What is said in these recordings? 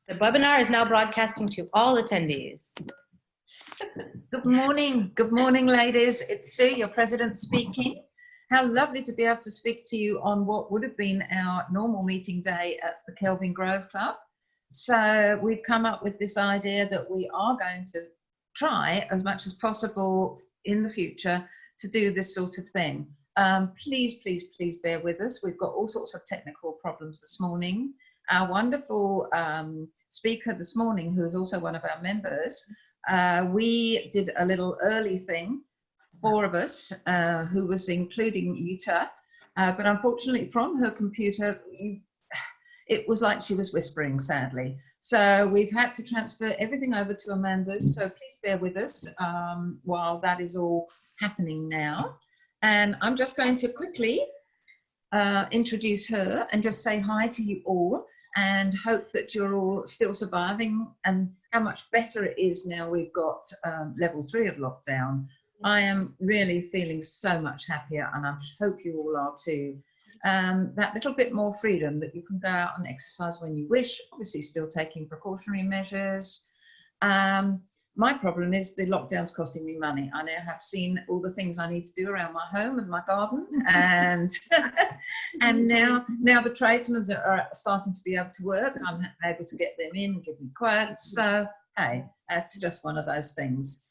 The webinar is now broadcasting to all attendees. Good morning, ladies. It's Sue, your president, speaking. How lovely to be able to speak to you on what would have been our normal meeting day at the Kelvin Grove Club. So we've come up with this idea that we are going to try as much as possible in the future to do this sort of thing. Please bear with us. We've got all sorts of technical problems this morning. Our wonderful speaker this morning, who is also one of our members, we did a little early thing, 4 of us, who was including Yuta, but unfortunately from her computer, it was like she was whispering, sadly. So we've had to transfer everything over to Amanda's, so please bear with us while that is all happening now. And I'm just going to quickly introduce her and just say hi to you all, and hope that you're all still surviving and how much better it is now we've got level 3 of lockdown. I am really feeling so much happier, and I hope you all are too. That little bit more freedom that you can go out and exercise when you wish, obviously still taking precautionary measures. My problem is the lockdown's costing me money. I now have seen all the things I need to do around my home and my garden, and and now the tradesmen are starting to be able to work. I'm able to get them in and give me quotes. So hey, that's just one of those things.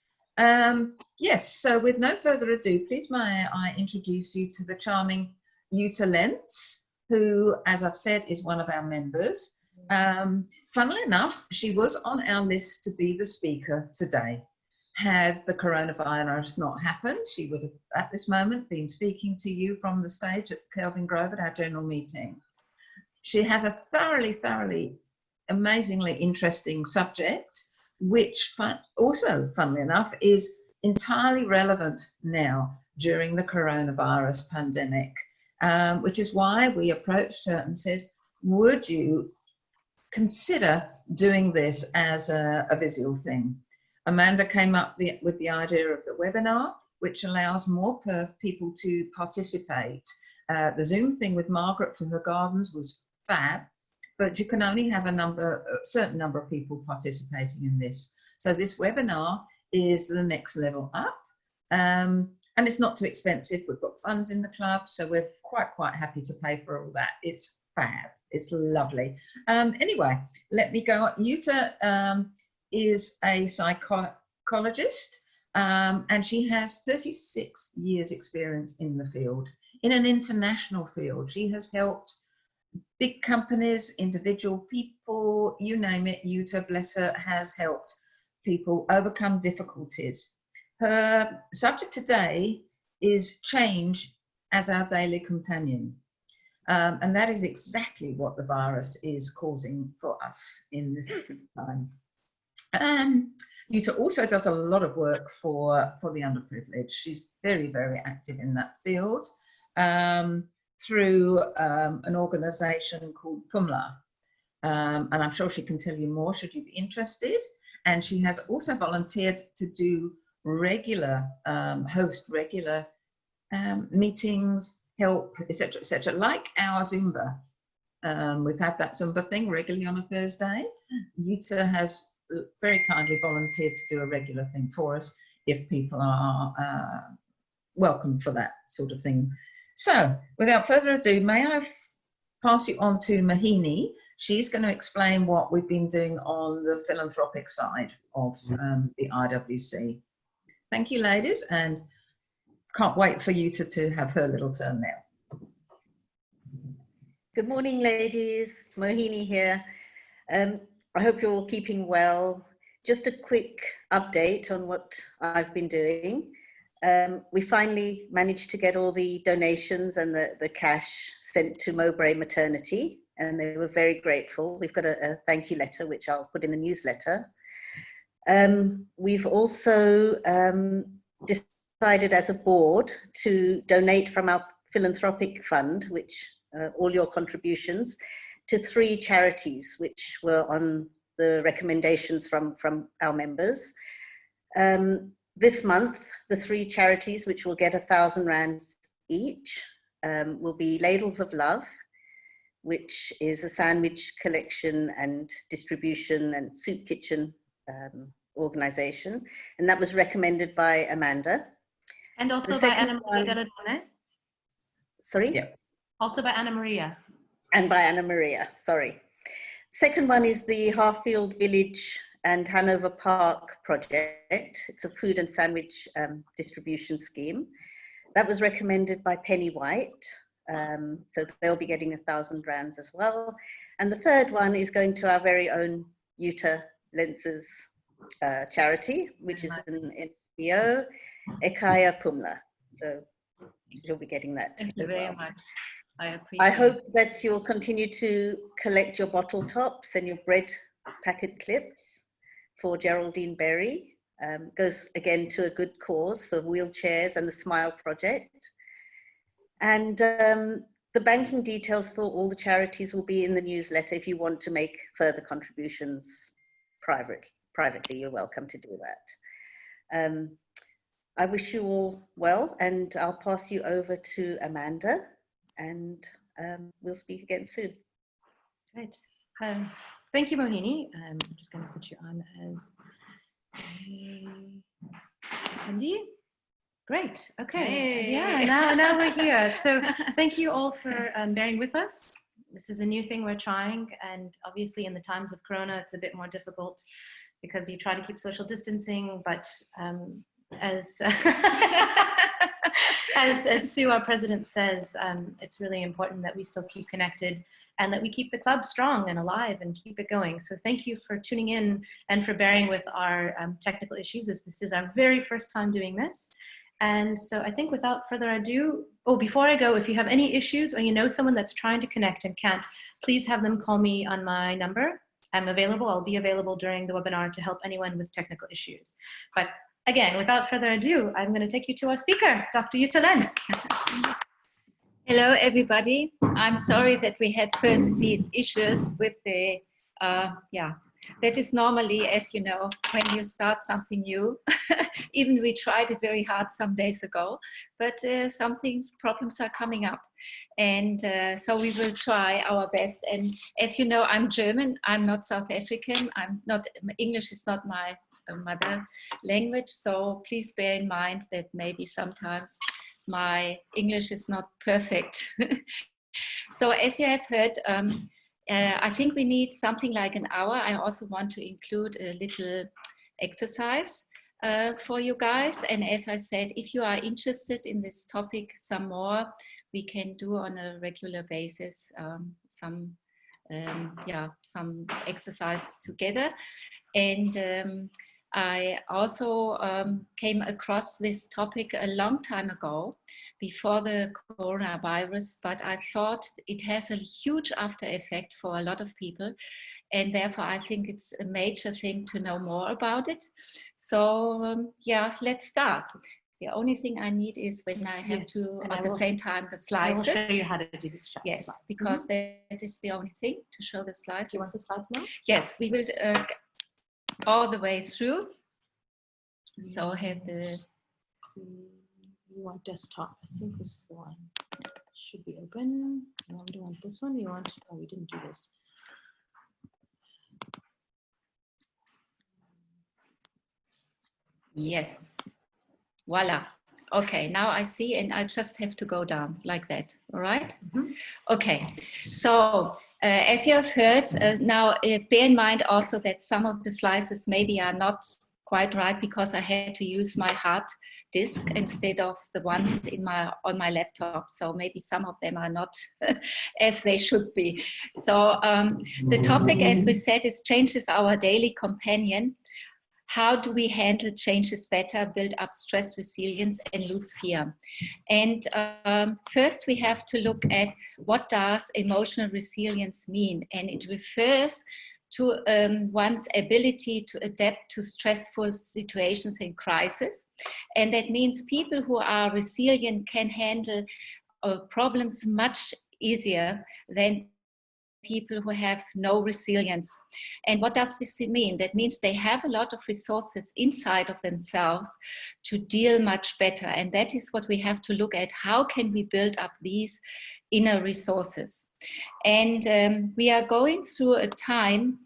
Yes, so with no further ado, please may I introduce you to the charming Yuta Lentz, who, as I've said, is one of our members. Funnily enough, she was on our list to be the speaker today. Had the coronavirus not happened, she would have at this moment been speaking to you from the stage at Kelvin Grove at our general meeting. She has a thoroughly, amazingly interesting subject, which also, funnily enough, is entirely relevant now during the coronavirus pandemic, which is why we approached her and said, would you consider doing this as a visual thing? Amanda came up with the idea of the webinar, which allows more people to participate. The Zoom thing with Margaret for her gardens was fab, but you can only have a certain number of people participating in this. So this webinar is the next level up, and it's not too expensive. We've got funds in the club, so we're quite happy to pay for all that. It's fab. It's lovely. Anyway, let me go on. Yuta is a psychologist, and she has 36 years experience in the field, in an international field. She has helped big companies, individual people, you name it. Yuta, bless her, has helped people overcome difficulties. Her subject today is change as our daily companion. And that is exactly what the virus is causing for us in this time. Yuta also does a lot of work for the underprivileged. She's very active in that field through an organisation called Pumla. And I'm sure she can tell you more should you be interested. And she has also volunteered to do host regular meetings, help, etc., like our Zumba. We've had that Zumba thing regularly on a Thursday. Yuta has very kindly volunteered to do a regular thing for us if people are welcome for that sort of thing. So without further ado, may I pass you on to Mohini. She's going to explain what we've been doing on the philanthropic side of the IWC. Thank you, ladies, and can't wait for Yuta to have her little turn now. Good morning, ladies. Mohini here. I hope you're all keeping well. Just a quick update on what I've been doing. We finally managed to get all the donations and the cash sent to Mowbray Maternity, and they were very grateful. We've got a thank you letter, which I'll put in the newsletter. We've also decided as a board to donate from our philanthropic fund, which all your contributions, to 3 charities which were on the recommendations from our members. This month, the 3 charities which will get 1,000 rands each will be Ladles of Love, which is a sandwich collection and distribution and soup kitchen organization. And that was recommended by Amanda. And also by Anna Maria. Sorry? Yeah. Also by Anna Maria. And by Anna Maria, sorry. Second one is the Harfield Village and Hanover Park project. It's a food and sandwich distribution scheme. That was recommended by Penny White. So they'll be getting 1,000 rands as well. And the third one is going to our very own Jutta Lenz's charity, which is an NPO, Ekaya Pumla. So you'll be getting that. Thank you very much. I appreciate I hope that you'll continue to collect your bottle tops and your bread packet clips for Geraldine Berry. Goes again to a good cause for wheelchairs and the Smile Project. And the banking details for all the charities will be in the newsletter. If you want to make further contributions privately, you're welcome to do that. I wish you all well, and I'll pass you over to Amanda, and we'll speak again soon. Great. Thank you, Mohini. I'm just going to put you on as a attendee. Great. Okay. Hey. Yeah. Now we're here. So thank you all for bearing with us. This is a new thing we're trying, and obviously in the times of Corona, it's a bit more difficult because you try to keep social distancing, but as Sue, our president, says, it's really important that we still keep connected and that we keep the club strong and alive and keep it going. So thank you for tuning in and for bearing with our technical issues, as this is our very first time doing this. And so I think without further ado, before I go, if you have any issues or you know someone that's trying to connect and can't, please have them call me on my number. I'm available. I'll be available during the webinar to help anyone with technical issues. But again, without further ado, I'm going to take you to our speaker, Dr. Jutta Lenz. Hello, everybody. I'm sorry that we had first these issues with the, that is normally, as you know, when you start something new. Even we tried it very hard some days ago, but problems are coming up. And so we will try our best. And as you know, I'm German, I'm not South African, English is not my mother language, so please bear in mind that maybe sometimes my English is not perfect. So as you have heard, I think we need something like an hour. I also want to include a little exercise for you guys, and as I said, if you are interested in this topic some more, we can do on a regular basis some exercises together. And I also came across this topic a long time ago, before the coronavirus, but I thought it has a huge after effect for a lot of people, and therefore I think it's a major thing to know more about it. So let's start. The only thing I need is when I have at the same time the slides. I will show you how to do this. Yes, slides. because that is the only thing, to show the slides. Do you want the slides now? Yes, we will all the way through. So have the... You want desktop. I think this is the one. Should be open. Do you want this one? You want... Oh, we didn't do this. Yes. Voila. Okay, now I see, and I just have to go down like that. All right? Mm-hmm. Okay. So as you have heard, now bear in mind also that some of the slices maybe are not quite right, because I had to use my hard disk instead of the ones on my laptop. So maybe some of them are not as they should be. So the topic, as we said, is change is our daily companion. How do we handle changes better, build up stress resilience, and lose fear? And first we have to look at what does emotional resilience mean? And it refers to one's ability to adapt to stressful situations in crisis. And that means people who are resilient can handle problems much easier than people who have no resilience. And what does this mean? That means they have a lot of resources inside of themselves to deal much better. And that is what we have to look at. How can we build up these inner resources. And we are going through a time,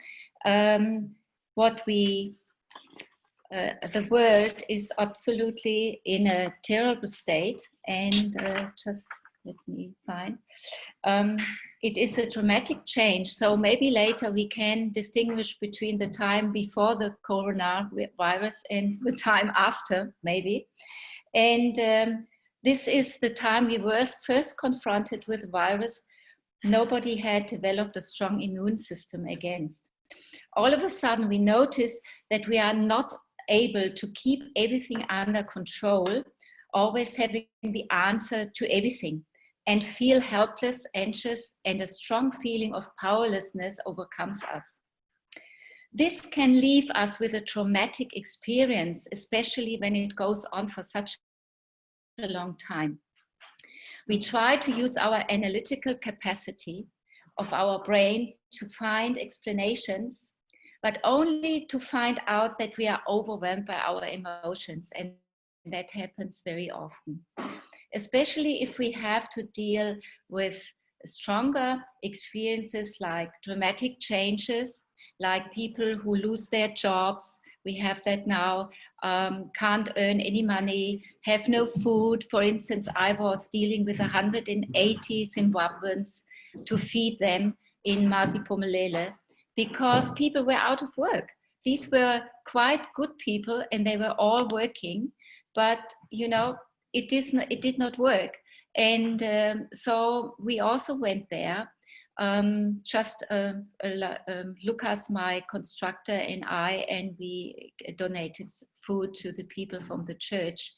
the world is absolutely in a terrible state, and just let me find. It is a dramatic change, so maybe later we can distinguish between the time before the coronavirus and the time after, maybe. And this is the time we were first confronted with the virus. Nobody had developed a strong immune system against. All of a sudden, we notice that we are not able to keep everything under control, always having the answer to everything, and feel helpless, anxious, and a strong feeling of powerlessness overcomes us. This can leave us with a traumatic experience, especially when it goes on for such a long time. We try to use our analytical capacity of our brain to find explanations, but only to find out that we are overwhelmed by our emotions, and that happens very often. Especially if we have to deal with stronger experiences like dramatic changes, like people who lose their jobs. We have that now, can't earn any money, have no food. For instance, I was dealing with 180 Zimbabweans to feed them in Masipumelele because people were out of work. These were quite good people and they were all working, but you know, it did not work. And so we also went there. Lucas, my constructor, and I, and we donated food to the people from the church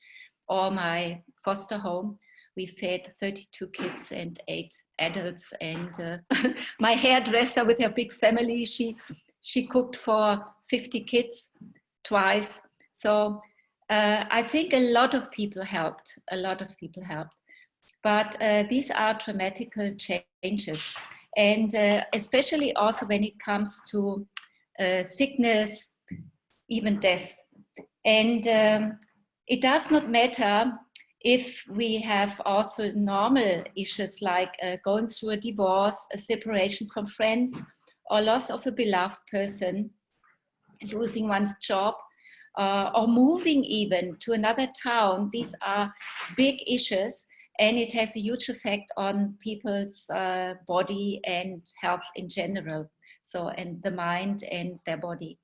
or my foster home. We fed 32 kids and 8 adults, and my hairdresser with her big family, she cooked for 50 kids twice. So I think a lot of people helped, but these are dramatic changes. And especially also when it comes to sickness, even death. And it does not matter if we have also normal issues like going through a divorce, a separation from friends, or loss of a beloved person, losing one's job, or moving even to another town. These are big issues. And it has a huge effect on people's body and health in general. So, and the mind and their body.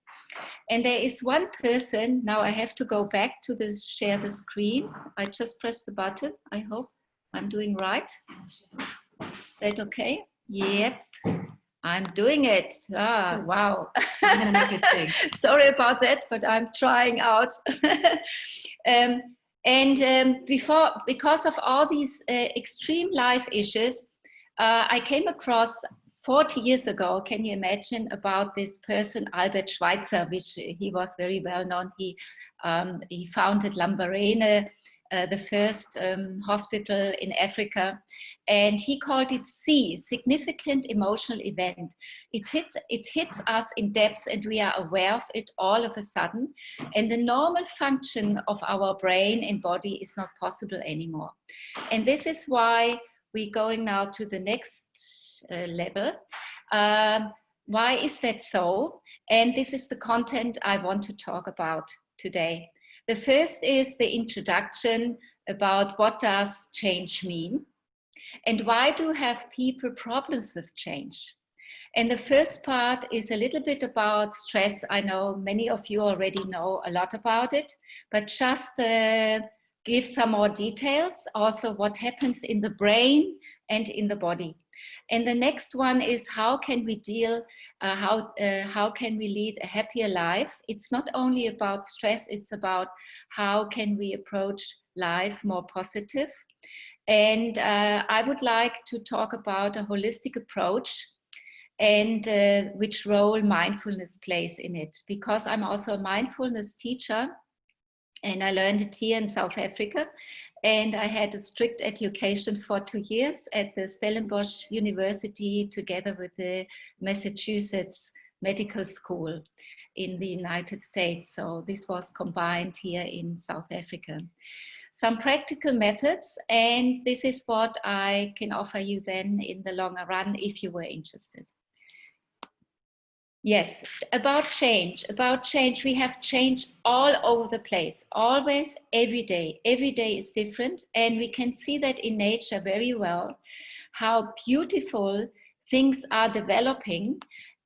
And there is one person, now I have to go back to this, share the screen. I just pressed the button. I hope I'm doing right. Is that okay? Yep, I'm doing it. Ah, wow. I'm gonna make it big. Sorry about that, but I'm trying out. Because of all these extreme life issues, I came across 40 years ago, can you imagine, about this person, Albert Schweitzer, which he was very well known. He founded Lambarene, the first hospital in Africa, and he called it C, significant emotional event. It hits us in depth and we are aware of it all of a sudden, and the normal function of our brain and body is not possible anymore. And this is why we're going now to the next level. Why is that so? And this is the content I want to talk about today. The first is the introduction about what does change mean and why do have people problems with change. And the first part is a little bit about stress. I know many of you already know a lot about it, but just give some more details, also what happens in the brain and in the body. And the next one is how can we deal, how can we lead a happier life? It's not only about stress, it's about how can we approach life more positive. And I would like to talk about a holistic approach and which role mindfulness plays in it, because I'm also a mindfulness teacher and I learned it here in South Africa. And I had a strict education for 2 years at the Stellenbosch University together with the Massachusetts Medical School in the United States. So this was combined here in South Africa. some practical methods, and this is what I can offer you then in the longer run if you were interested. Yes, about change, we have change all over the place, always, every day is different, and we can see that in nature very well, how beautiful things are developing,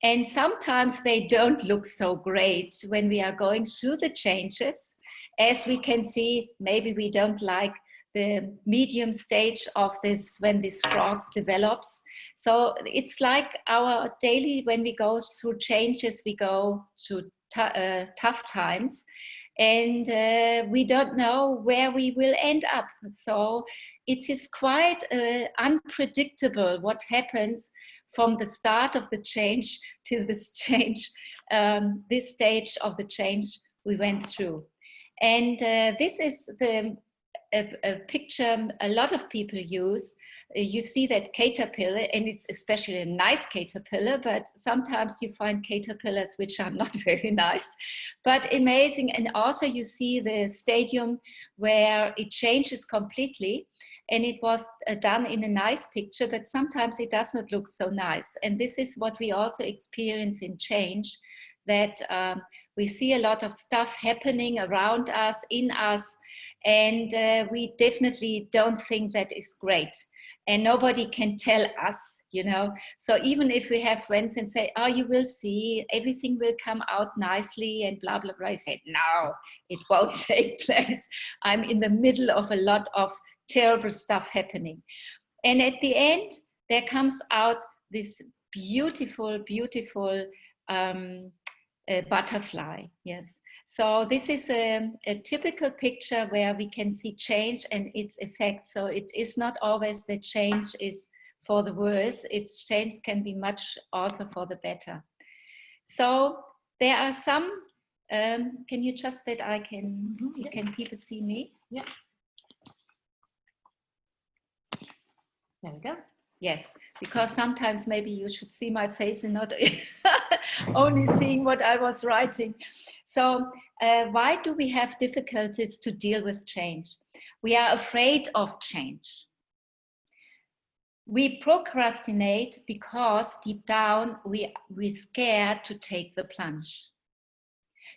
and sometimes they don't look so great when we are going through the changes. As we can see, maybe we don't like the medium stage of this, when this frog develops. So it's like our daily, when we go through changes, we go through tough times, and we don't know where we will end up. So it is quite unpredictable what happens from the start of the change to this change, this stage of the change we went through. And this is a picture a lot of people use. You see that caterpillar, and it's especially a nice caterpillar, but sometimes you find caterpillars which are not very nice, but amazing. And also you see the stadium where it changes completely, and it was done in a nice picture, but sometimes it does not look so nice. And this is what we also experience in change, that we see a lot of stuff happening around us, in us, and we definitely don't think that is great. And nobody can tell us, you know. So even if we have friends and say, oh, you will see, everything will come out nicely and blah, blah, blah. I said, no, it won't take place. I'm in the middle of a lot of terrible stuff happening. And at the end, there comes out this beautiful, beautiful butterfly, yes. So this is a typical picture where we can see change and its effect. So it is not always that change is for the worse. Its change can be much also for the better. So there are some, can you just that I can, can people see me? Yeah. There we go. Yes, because sometimes maybe you should see my face and not only seeing what I was writing. So why do we have difficulties to deal with change? We are afraid of change. We procrastinate because deep down we're scared to take the plunge,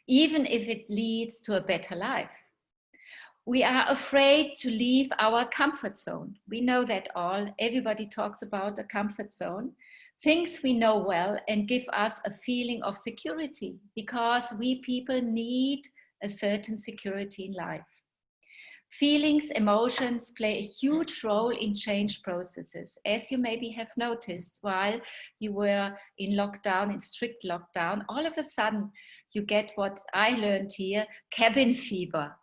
even if it leads to a better life. We are afraid to leave our comfort zone. We know that all. Everybody talks about a comfort zone. Things we know well and give us a feeling of security, because we people need a certain security in life. Feelings, emotions play a huge role in change processes, as you maybe have noticed while you were in lockdown, in strict lockdown. All of a sudden, you get what I learned here, cabin fever.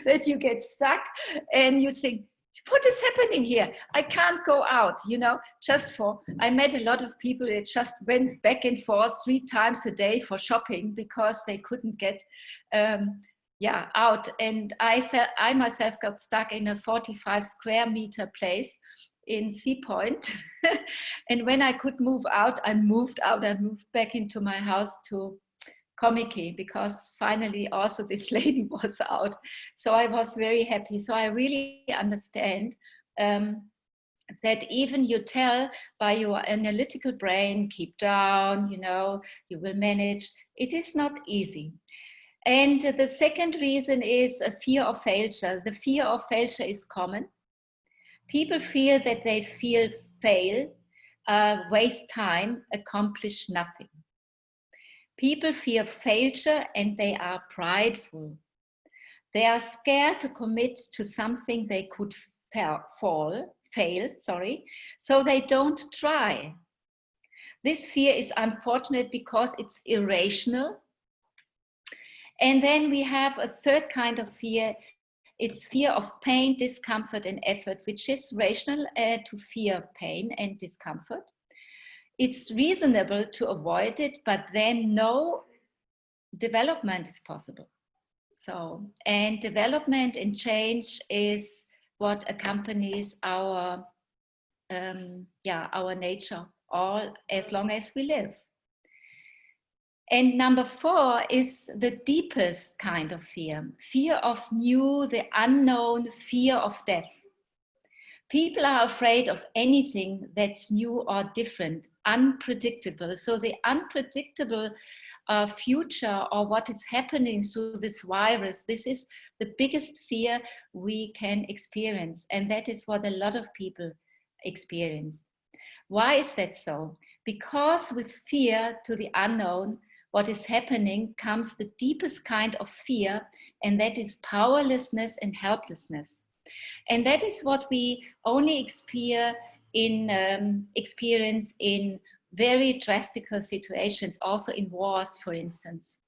That you get stuck and you think, what is happening here? I can't go out, you know, I met a lot of people that just went back and forth 3 times a day for shopping because they couldn't get out. And I myself got stuck in a 45 square meter place in Sea Point. And when I could move out, I moved back into my house to Komiki, because finally also this lady was out. So I was very happy. So I really understand that even you tell by your analytical brain, keep down, you know, you will manage. It is not easy. And the second reason is a fear of failure. The fear of failure is common. People fear that they fail, waste time, accomplish nothing. People fear failure and they are prideful. They are scared to commit to something they could fail, so they don't try. This fear is unfortunate because it's irrational. And then we have a third kind of fear. It's fear of pain, discomfort, and effort, which is rational to fear pain and discomfort. It's reasonable to avoid it, but then no development is possible. So, and development and change is what accompanies our nature all as long as we live. And number 4 is the deepest kind of fear. Fear of new, the unknown, fear of death. People are afraid of anything that's new or different, unpredictable. So the unpredictable future or what is happening through this virus, this is the biggest fear we can experience. And that is what a lot of people experience. Why is that so? Because with fear to the unknown, what is happening comes the deepest kind of fear, and that is powerlessness and helplessness. And that is what we only experience in very drastic situations, also in wars, for instance.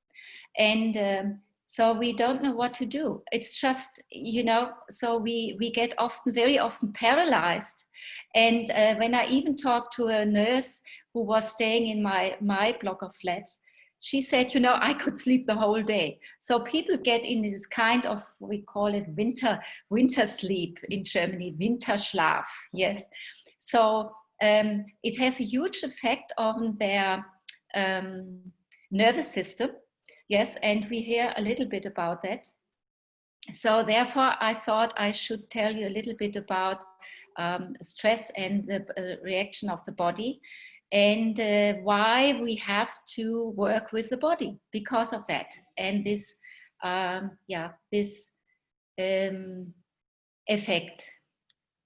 And so we don't know what to do. It's just, you know, so we get very often paralyzed. And when I even talked to a nurse who was staying in my block of flats, she said, you know, I could sleep the whole day. So people get in this kind of, we call it winter sleep in Germany, Winterschlaf, yes. So it has a huge effect on their nervous system, yes, and we hear a little bit about that. So therefore, I thought I should tell you a little bit about stress and the reaction of the body, and why we have to work with the body because of that. And this, effect.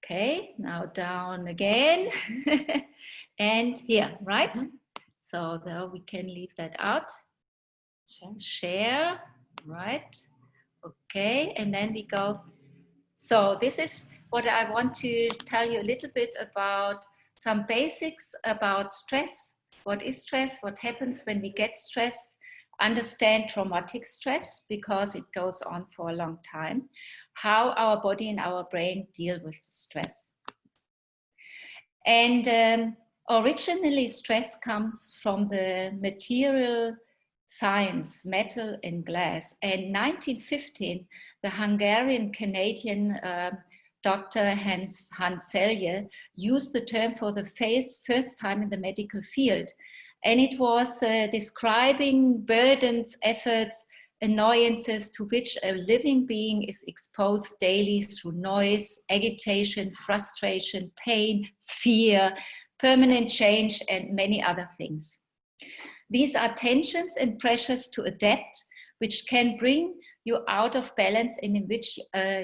Okay, now down again. And here, right? Mm-hmm. So there we can leave that out. Share, right? Okay, and then we go. So this is what I want to tell you a little bit about, some basics about stress. What is stress? What happens when we get stressed? Understand traumatic stress, because it goes on for a long time. How our body and our brain deal with stress. And originally stress comes from the material science, metal and glass. And 1915, the Hungarian-Canadian Dr. Hans Selye used the term for the first time in the medical field. And it was describing burdens, efforts, annoyances to which a living being is exposed daily through noise, agitation, frustration, pain, fear, permanent change, and many other things. These are tensions and pressures to adapt, which can bring you out of balance and in which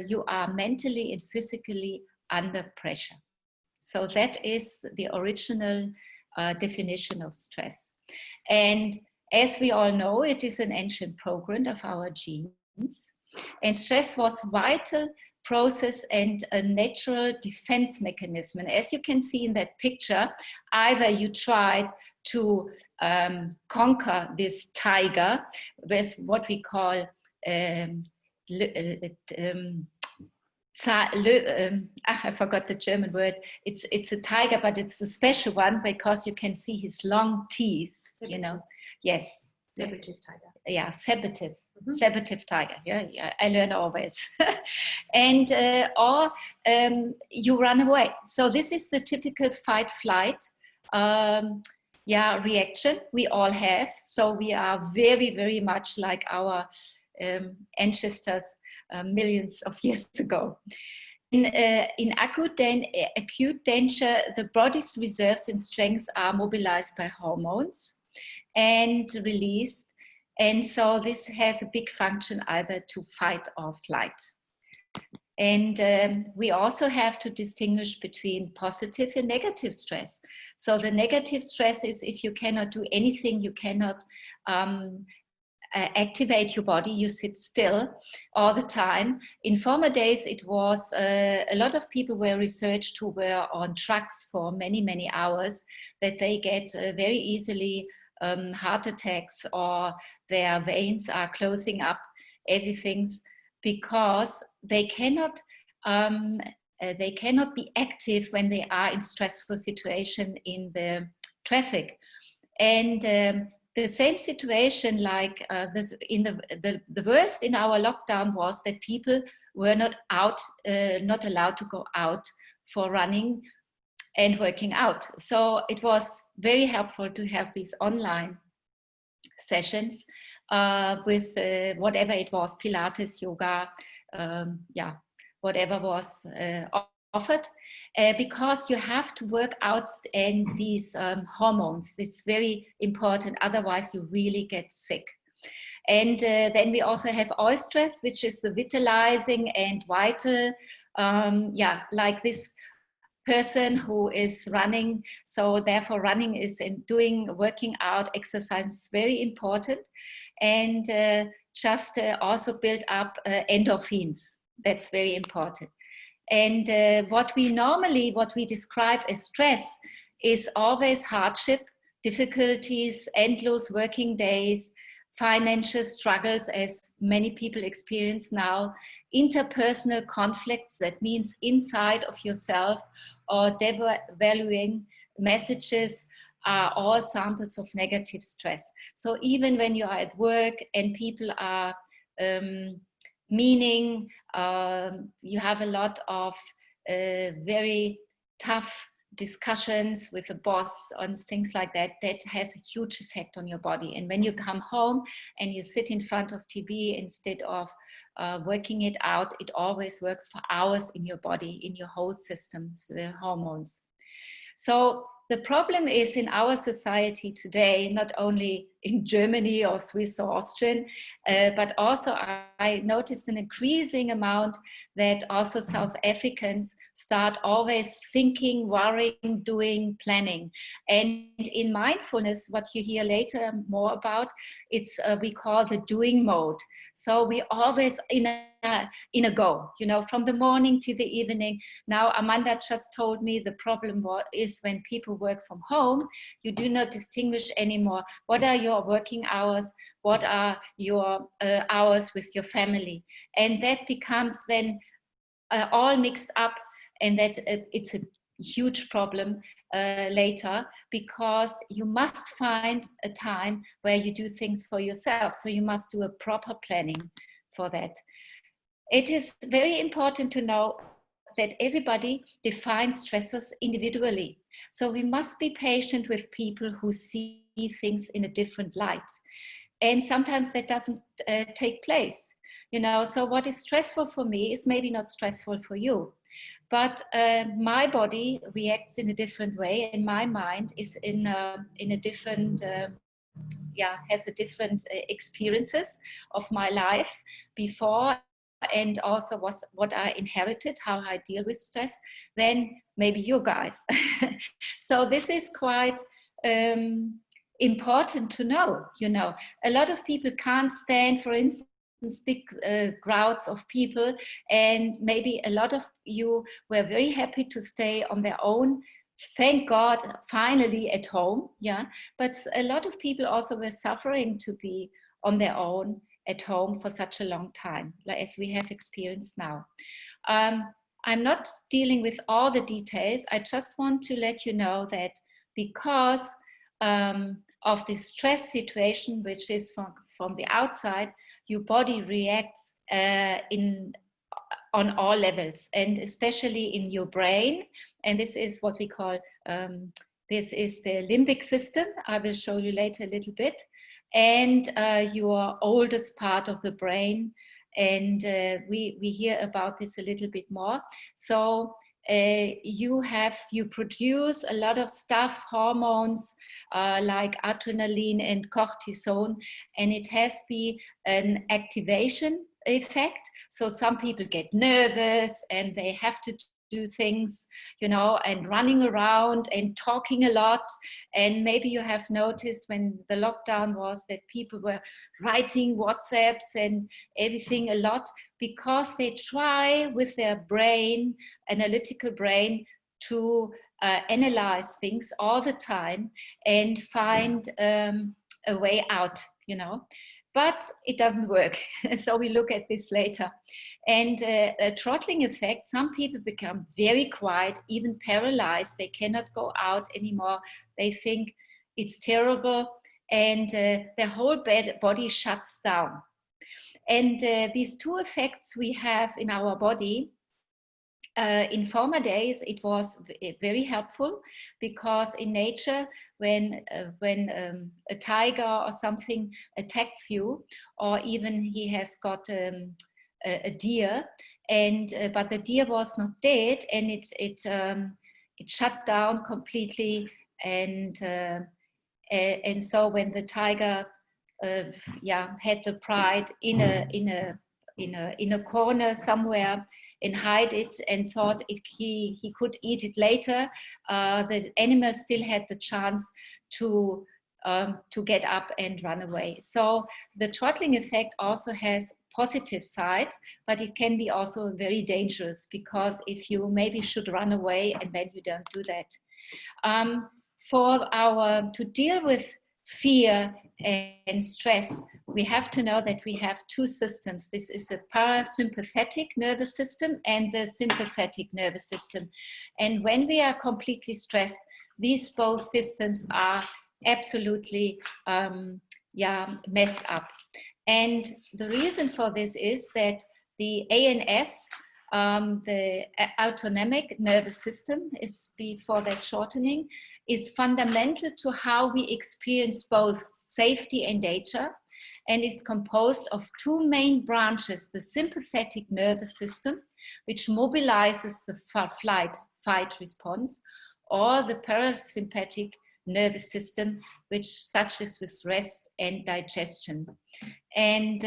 you are mentally and physically under pressure. So that is the original definition of stress. And as we all know, it is an ancient program of our genes. And stress was a vital process and a natural defense mechanism. And as you can see in that picture, either you tried to conquer this tiger with what we call I forgot the German word. It's a tiger, but it's a special one because you can see his long teeth, you know. Yes. Saber-tooth tiger. Yeah, saber-tooth. Mm-hmm. Saber-tooth tiger. Yeah, I learn always. And or you run away. So this is the typical fight-flight reaction we all have. So we are very, very much like our ancestors millions of years ago. In acute danger, the body's reserves and strengths are mobilized by hormones and released. And so this has a big function either to fight or flight. And we also have to distinguish between positive and negative stress. So the negative stress is if you cannot do anything, you cannot activate your body, you sit still all the time. In former days, it was a lot of people were researched who were on trucks for many, many hours, that they get very easily heart attacks, or their veins are closing up, everything's because they cannot be active when they are in stressful situation in the traffic. And the same situation, like the worst in our lockdown was that people were not allowed to go out for running and working out. So it was very helpful to have these online sessions with whatever it was, Pilates, yoga, yeah, whatever was offered, because you have to work out these hormones. It's very important, otherwise you really get sick. And then we also have oestrus, which is the vitalizing and vital, yeah, like this person who is running. So therefore running is working out, exercise is very important. And just also build up endorphins. That's very important. And what we describe as stress is always hardship, difficulties, endless working days, financial struggles, as many people experience now, interpersonal conflicts, that means inside of yourself, or devaluing messages, are all samples of negative stress. So even when you are at work and people are meaning, you have a lot of very tough discussions with the boss on things like that, that has a huge effect on your body. And when you come home and you sit in front of TV instead of working it out, it always works for hours in your body, in your whole system, so the hormones. So the problem is in our society today, not only in Germany or Swiss or Austrian, but also I noticed an increasing amount that also South Africans start always thinking, worrying, doing, planning. And in mindfulness, what you hear later more about, it's we call the doing mode. So we always in a go, you know, from the morning to the evening. Now Amanda just told me the problem is when people work from home, you do not distinguish anymore what are your working hours, what are your hours with your family, and that becomes then all mixed up, and that it's a huge problem later, because you must find a time where you do things for yourself. So you must do a proper planning for that. It is very important to know that everybody defines stressors individually. So we must be patient with people who see things in a different light. And sometimes that doesn't take place, you know. So what is stressful for me is maybe not stressful for you. But my body reacts in a different way, and my mind is in a different, has a different experiences of my life before, and also what I inherited, how I deal with stress, than maybe you guys. So this is quite important to know, you know. A lot of people can't stand, for instance, big crowds of people, and maybe a lot of you were very happy to stay on their own, thank God, finally at home, yeah. But a lot of people also were suffering to be on their own at home for such a long time, like as we have experienced now. I'm not dealing with all the details. I just want to let you know that because of the stress situation, which is from the outside, your body reacts on all levels, and especially in your brain. And this is what we call, this is the limbic system. I will show you later a little bit. And your oldest part of the brain. And we hear about this a little bit more. So you produce a lot of stuff, hormones like adrenaline and cortisone, and it has an activation effect. So some people get nervous and they have to do things, you know, and running around and talking a lot. And maybe you have noticed when the lockdown was that people were writing WhatsApps and everything a lot, because they try with their brain, analytical brain, to analyze things all the time and find a way out, you know. But it doesn't work. So we look at this later. And a throttling effect, some people become very quiet, even paralyzed. They cannot go out anymore. They think it's terrible, and their whole body shuts down. And these two effects we have in our body in former days, it was very helpful, because in nature, when a tiger or something attacks you, or even he has got a deer, and but the deer was not dead, and it shut down completely, and so when the tiger had the pride in a corner somewhere and hide it, and thought he could eat it later, the animal still had the chance to get up and run away. So the throttling effect also has positive sides, but it can be also very dangerous, because if you maybe should run away and then you don't do that. To deal with fear and stress, we have to know that we have two systems. This is the parasympathetic nervous system and the sympathetic nervous system. And when we are completely stressed, these both systems are absolutely messed up. And the reason for this is that the ANS, the autonomic nervous system, is before that shortening, is fundamental to how we experience both safety and danger, and is composed of two main branches: the sympathetic nervous system, which mobilizes the flight response, or the parasympathetic nervous system, which such as with rest and digestion. And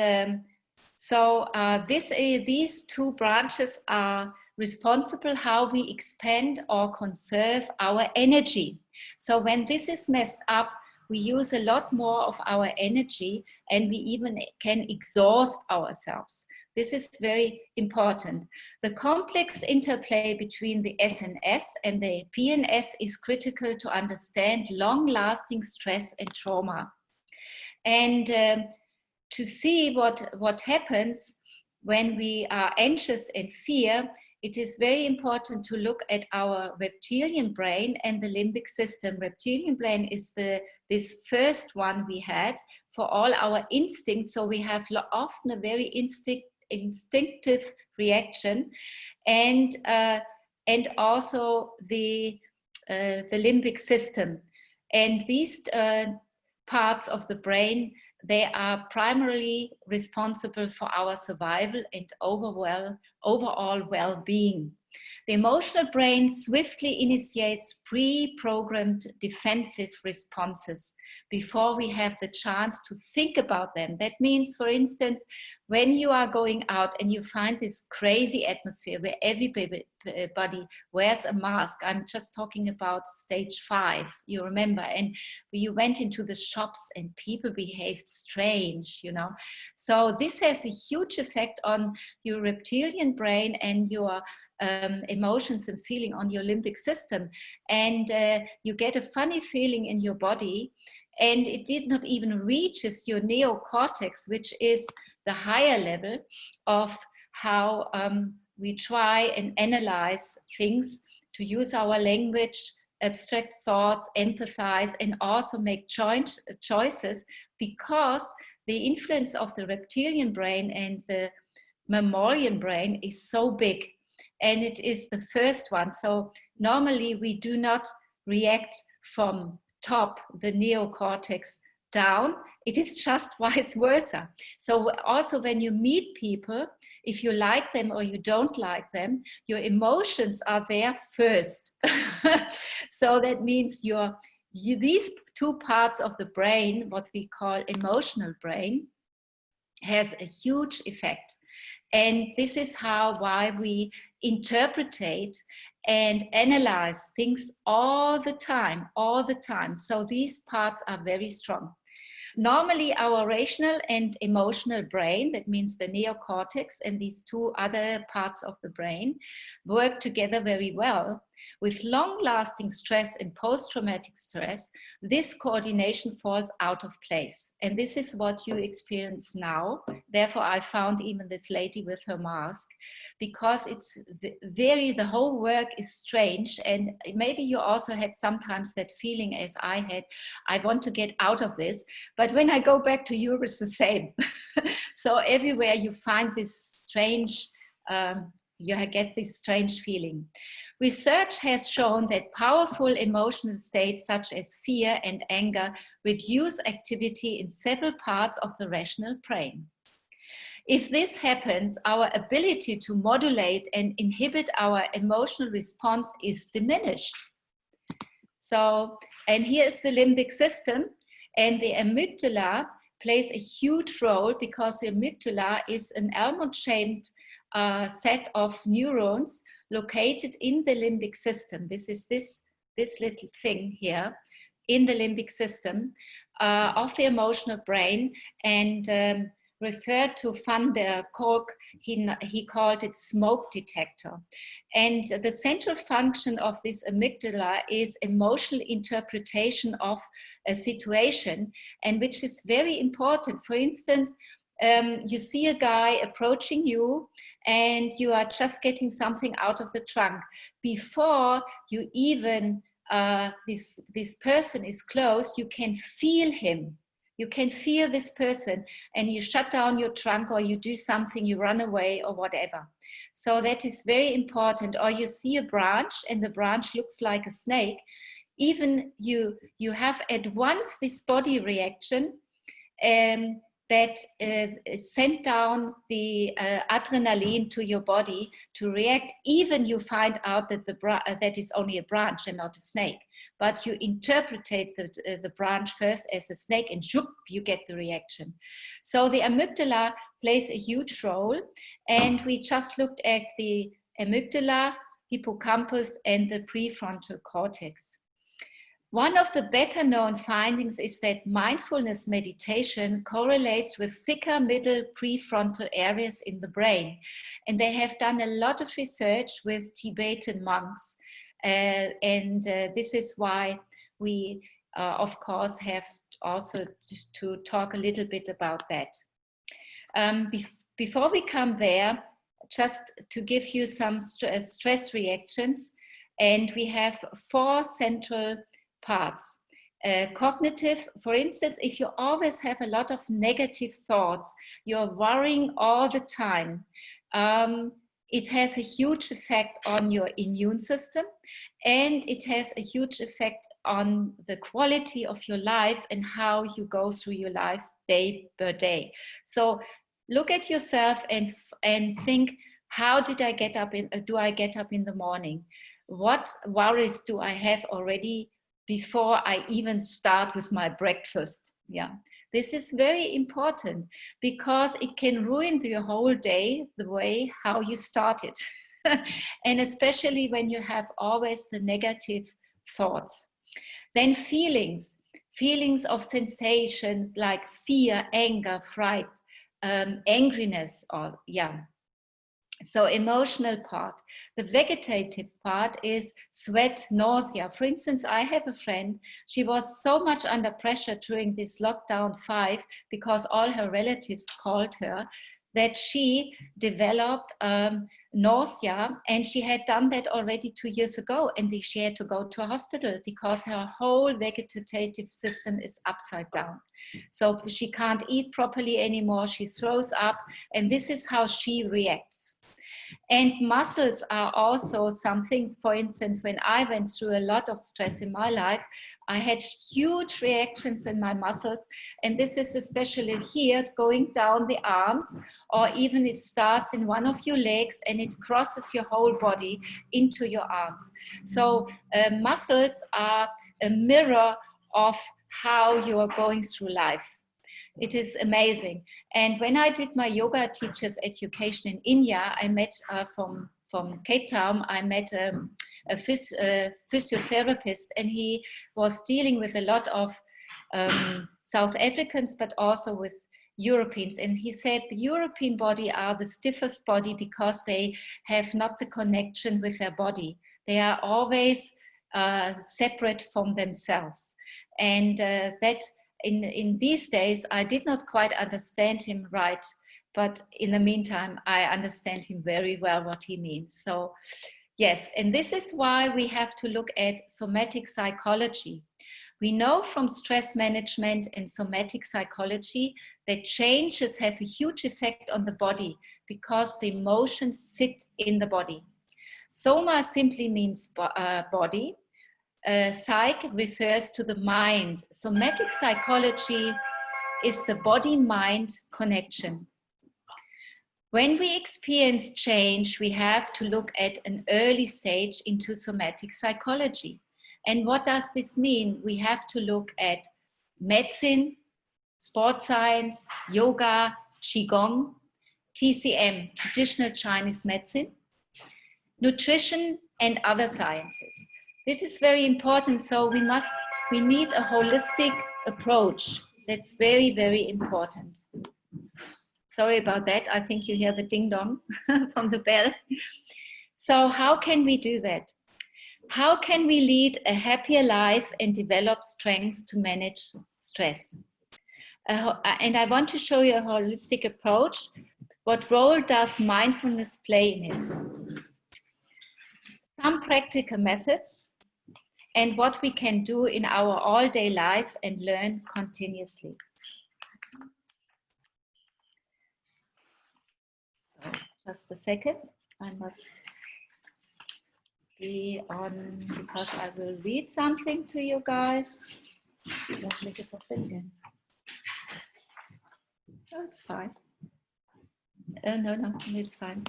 these two branches are responsible how we expend or conserve our energy. So when this is messed up, we use a lot more of our energy, and we even can exhaust ourselves. This is very important. The complex interplay between the SNS and the PNS is critical to understand long-lasting stress and trauma. And to see what happens when we are anxious and fear, it is very important to look at our reptilian brain and the limbic system. Reptilian brain is this first one we had for all our instincts. So we have often a very instinctive reaction, and also the limbic system. And these parts of the brain, they are primarily responsible for our survival and overall well-being. The emotional brain swiftly initiates pre-programmed defensive responses before we have the chance to think about them. That means, for instance, when you are going out and you find this crazy atmosphere where everybody wears a mask. I'm just talking about stage 5, you remember, and you went into the shops and people behaved strange, you know. So this has a huge effect on your reptilian brain and your emotions and feeling on your limbic system. And you get a funny feeling in your body, and it did not even reaches your neocortex, which is the higher level of how we try and analyze things, to use our language, abstract thoughts, empathize, and also make choices, because the influence of the reptilian brain and the mammalian brain is so big, and it is the first one. So normally we do not react from top, the neocortex, down. It is just vice versa. So also when you meet people, if you like them or you don't like them, your emotions are there first. So that means these two parts of the brain, what we call emotional brain, has a huge effect. And this is why we interpretate and analyze things all the time. So these parts are very strong. Normally our rational and emotional brain, that means the neocortex and these two other parts of the brain, work together very well. With long-lasting stress and post-traumatic stress, this coordination falls out of place. And this is what you experience now. Therefore, I found even this lady with her mask, because it's the whole work is strange. And maybe you also had sometimes that feeling as I had, I want to get out of this. But when I go back to Europe, it's the same. So everywhere you find this strange You get this strange feeling. Research has shown that powerful emotional states such as fear and anger reduce activity in several parts of the rational brain. If this happens, our ability to modulate and inhibit our emotional response is diminished. So, and here is the limbic system, and the amygdala plays a huge role because the amygdala is an almond-shaped set of neurons located in the limbic system. This is this little thing here in the limbic system of the emotional brain, and referred to Van der Kolk, he called it smoke detector. And the central function of this amygdala is emotional interpretation of a situation, and which is very important. For instance, you see a guy approaching you and you are just getting something out of the trunk. Before you even, this person is close, you can feel him. You can feel this person, and you shut down your trunk, or you do something, you run away or whatever. So that is very important. Or you see a branch and the branch looks like a snake. Even you have at once this body reaction that sent down the adrenaline to your body to react. Even you find out that that is only a branch and not a snake, but you interpretate the branch first as a snake, and zoop, you get the reaction. So the amygdala plays a huge role, and we just looked at the amygdala, hippocampus, and the prefrontal cortex. One of the better known findings is that mindfulness meditation correlates with thicker middle prefrontal areas in the brain. And they have done a lot of research with Tibetan monks. This is why we, of course, have also to talk a little bit about that. Before we come there, just to give you some stress reactions, and we have 4 central parts. Cognitive, for instance, if you always have a lot of negative thoughts, you're worrying all the time, it has a huge effect on your immune system, and it has a huge effect on the quality of your life and how you go through your life day by day. So look at yourself and think, how did I get up do I get up in the morning? What worries do I have already before I even start with my breakfast? Yeah, this is very important because it can ruin your whole day, the way how you started. And especially when you have always the negative thoughts. Then feelings of sensations like fear, anger, fright, angriness, or yeah. So emotional part. The vegetative part is sweat, nausea. For instance, I have a friend, she was so much under pressure during this lockdown 5 because all her relatives called her, that she developed nausea, and she had done that already 2 years ago, and she had to go to a hospital because her whole vegetative system is upside down. So she can't eat properly anymore, she throws up, and this is how she reacts. And muscles are also something. For instance, when I went through a lot of stress in my life, I had huge reactions in my muscles, and this is especially here going down the arms, or even it starts in one of your legs and it crosses your whole body into your arms. So muscles are a mirror of how you are going through life. It is amazing. And when I did my yoga teacher's education in India, I met from Cape Town, I met a physiotherapist, and he was dealing with a lot of South Africans, but also with Europeans. And he said the European body are the stiffest body because they have not the connection with their body. They are always separate from themselves. And that in these days, I did not quite understand him right, but in the meantime, I understand him very well what he means. So yes, and this is why we have to look at somatic psychology. We know from stress management and somatic psychology that changes have a huge effect on the body because the emotions sit in the body. Soma simply means body. Psych refers to the mind. Somatic psychology is the body-mind connection. When we experience change, we have to look at an early stage into somatic psychology. And what does this mean? We have to look at medicine, sports science, yoga, qigong, TCM, traditional Chinese medicine, nutrition, and other sciences. This is very important. So we need a holistic approach. That's very, very important. Sorry about that. I think you hear the ding dong from the bell. So how can we do that? How can we lead a happier life and develop strengths to manage stress? And I want to show you a holistic approach. What role does mindfulness play in it? Some practical methods and what we can do in our all-day life and learn continuously. So, just a second, I must be on, because I will read something to you guys. Oh, it's fine. No, it's fine.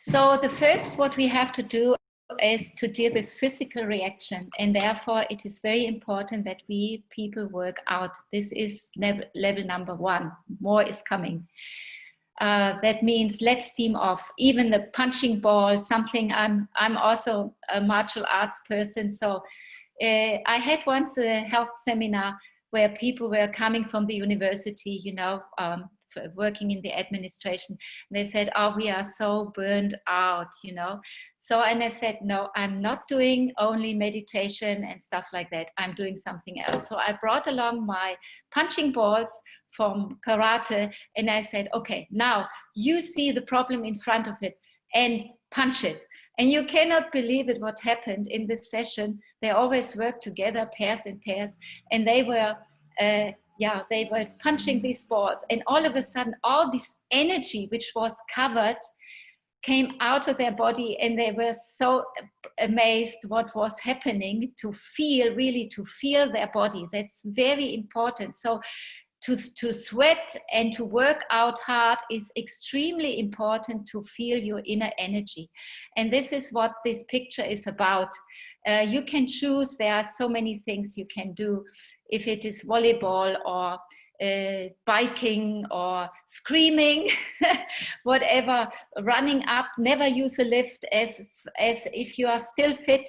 So the first, what we have to do is to deal with physical reaction, and therefore it is very important that we people work out. This is level number 1. More is coming. That means let's steam off. Even the punching ball, something. I'm also a martial arts person, so I had once a health seminar where people were coming from the university, you know, working in the administration. They said, oh, we are so burned out, you know. So, and I said, no, I'm not doing only meditation and stuff like that. I'm doing something else. So I brought along my punching balls from karate, and I said, okay, now you see the problem in front of it and punch it. And you cannot believe it, what happened in this session. They always work together, pairs and pairs, and they were they were punching these balls, and all of a sudden all this energy which was covered came out of their body, and they were so amazed what was happening, to feel, really to feel their body. That's very important. So to sweat and to work out hard is extremely important to feel your inner energy. And this is what this picture is about. You can choose, there are so many things you can do. If it is volleyball or biking or screaming, whatever, running up, never use a lift, as if you are still fit,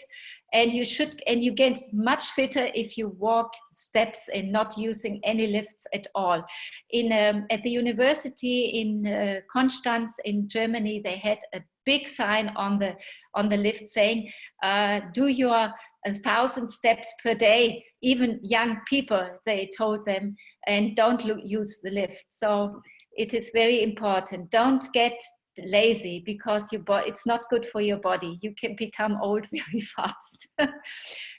and you get much fitter if you walk steps and not using any lifts at all. At the university in Konstanz in Germany, they had a big sign on the lift saying, do your 1,000 steps per day, even young people, they told them, and don't use the lift. So it is very important. Don't get lazy, because it's not good for your body. You can become old very fast.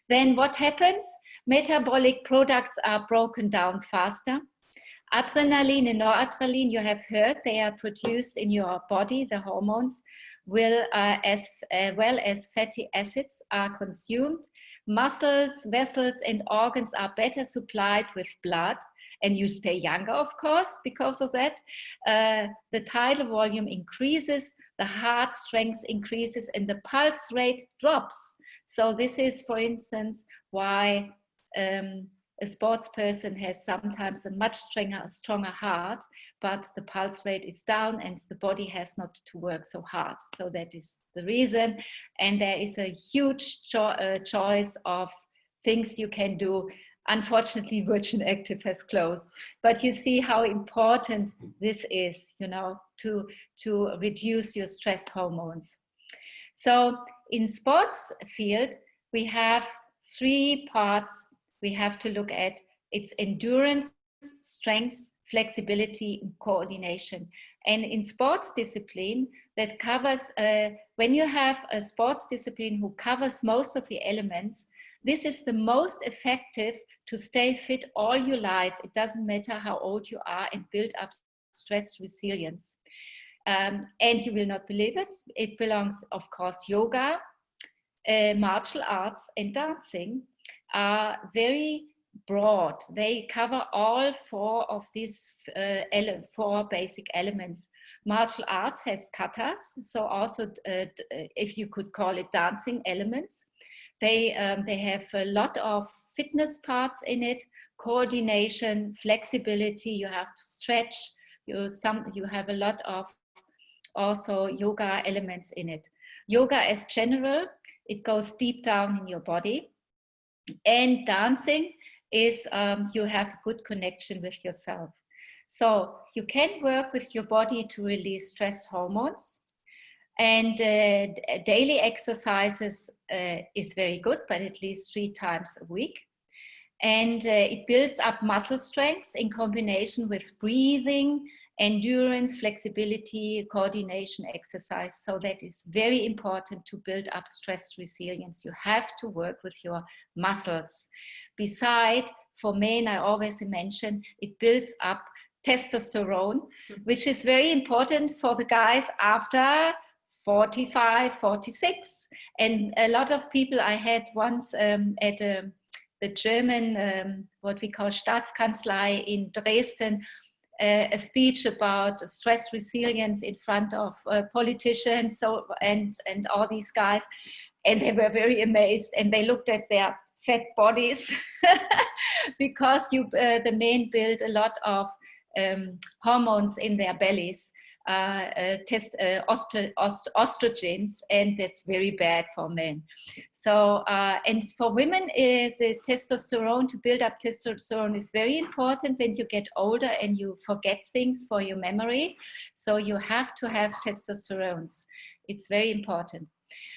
Then what happens? Metabolic products are broken down faster. Adrenaline and noradrenaline, you have heard, they are produced in your body, the hormones, as well as fatty acids are consumed. Muscles, vessels, and organs are better supplied with blood, and you stay younger, of course, because of that. The tidal volume increases, the heart strength increases, and the pulse rate drops. So this is, for instance, why a sports person has sometimes a much stronger heart, but the pulse rate is down and the body has not to work so hard. So that is the reason. And there is a huge choice of things you can do. Unfortunately, Virgin Active has closed, but you see how important this is, you know, to reduce your stress hormones. So in sports field, we have 3 parts we have to look at. It's endurance, strength, flexibility, and coordination. And in sports discipline, that covers, when you have a sports discipline who covers most of the elements, This is the most effective to stay fit all your life. It doesn't matter how old you are, and build up stress resilience. And you will not believe it. It belongs, of course, yoga, martial arts, and dancing are very broad. They cover all four of these four basic elements. Martial arts has katas, so also if you could call it dancing elements. They have a lot of fitness parts in it, coordination, flexibility. You have to stretch. You have a lot of also yoga elements in it. Yoga as general, it goes deep down in your body. And dancing is you have a good connection with yourself. So you can work with your body to release stress hormones. And daily exercises is very good, but at least 3 times a week. And it builds up muscle strength in combination with breathing, endurance, flexibility, coordination exercise. So that is very important to build up stress resilience. You have to work with your muscles. Besides, for men, I always mention, it builds up testosterone, which is very important for the guys after 45, 46. And a lot of people I had once at the German, what we call Staatskanzlei in Dresden, a speech about stress resilience in front of politicians and all these guys. And they were very amazed, and they looked at their fat bodies because the men build a lot of hormones in their bellies, estrogens, and that's very bad for men. So, and for women, the testosterone, to build up testosterone is very important when you get older and you forget things for your memory. So you have to have testosterones. It's very important.